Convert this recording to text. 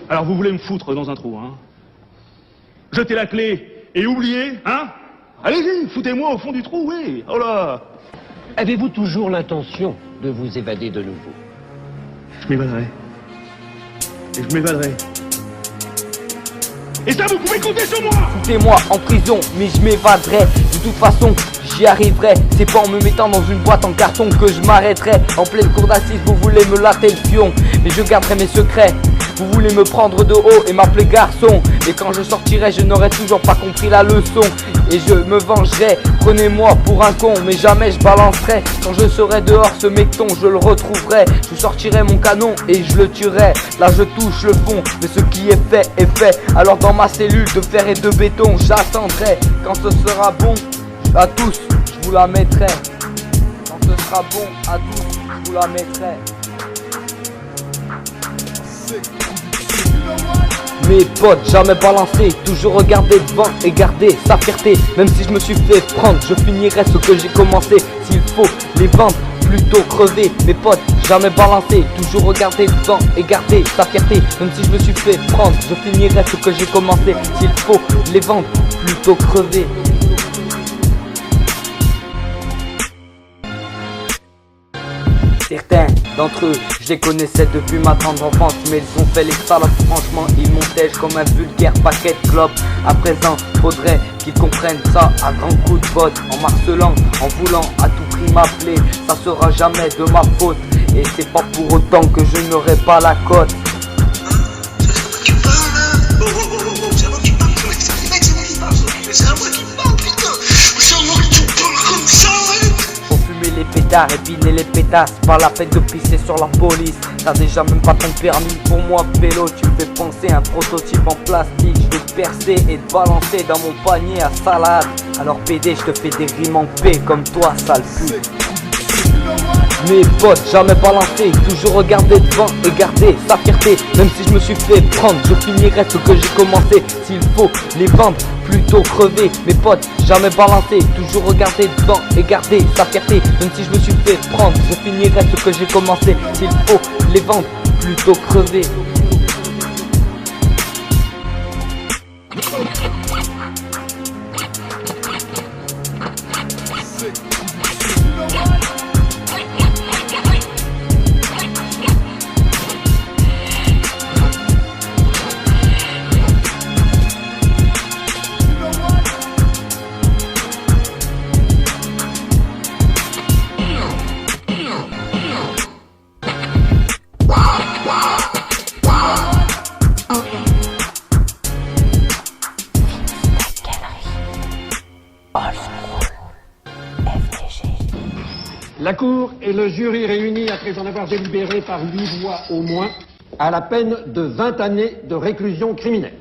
Alors vous voulez me foutre dans un trou, hein? Jetez la clé et oubliez, hein? Allez-y, foutez-moi au fond du trou, oui. Oh là! Avez-vous toujours l'intention de vous évader de nouveau? Je m'évaderai. Et je m'évaderai. Et ça, vous pouvez compter sur moi! Foutez-moi en prison, mais je m'évaderai. De toute façon, j'y arriverai. C'est pas en me mettant dans une boîte en carton que je m'arrêterai. En pleine cour d'assises, vous voulez me latter le fion, mais je garderai mes secrets. Vous voulez me prendre de haut et m'appeler garçon, et quand je sortirai, je n'aurai toujours pas compris la leçon. Et je me vengerai, prenez-moi pour un con, mais jamais je balancerai. Quand je serai dehors, ce mecton, je le retrouverai. Je sortirai mon canon et je le tuerai. Là je touche le fond, mais ce qui est fait est fait. Alors dans ma cellule de fer et de béton, j'attendrai. Quand ce sera bon à tous, je vous la mettrai. Quand ce sera bon à tous, je vous la mettrai. Mes potes jamais balancés, toujours regarder devant et garder sa fierté. Même si je me suis fait prendre, je finirai ce que j'ai commencé. S'il faut les vendre, plutôt crever. Mes potes jamais balancés, toujours regarder devant et garder sa fierté. Même si je me suis fait prendre, je finirai ce que j'ai commencé. S'il faut les vendre, plutôt crever. Certains d'entre eux, je les connaissais depuis ma tendre enfance, mais ils ont fait les salopes, franchement ils m'ontègent comme un vulgaire paquet de clopes. À présent, faudrait qu'ils comprennent ça à grands coups de botte, en marcelant, en voulant à tout prix m'appeler. Ça sera jamais de ma faute, et c'est pas pour autant que je n'aurai pas la cote. Les pétards, épiner les pétasses, pas la peine de pisser sur la police. T'as déjà même pas ton permis, pour moi vélo, tu me fais penser à un prototype en plastique. Je vais te percer et te balancer dans mon panier à salade. Alors PD, je te fais des rimes en paix comme toi, sale pute. Mes potes jamais balancés, toujours regarder devant et garder sa fierté. Même si je me suis fait prendre, je finirai ce que j'ai commencé. S'il faut les vendre, plutôt crever. Mes potes jamais balancés, toujours regarder devant et garder sa fierté. Même si je me suis fait prendre, je finirai ce que j'ai commencé. S'il faut les vendre, plutôt crever. La Cour et le jury réunis, après en avoir délibéré par 8 voix au moins, à la peine de 20 années de réclusion criminelle.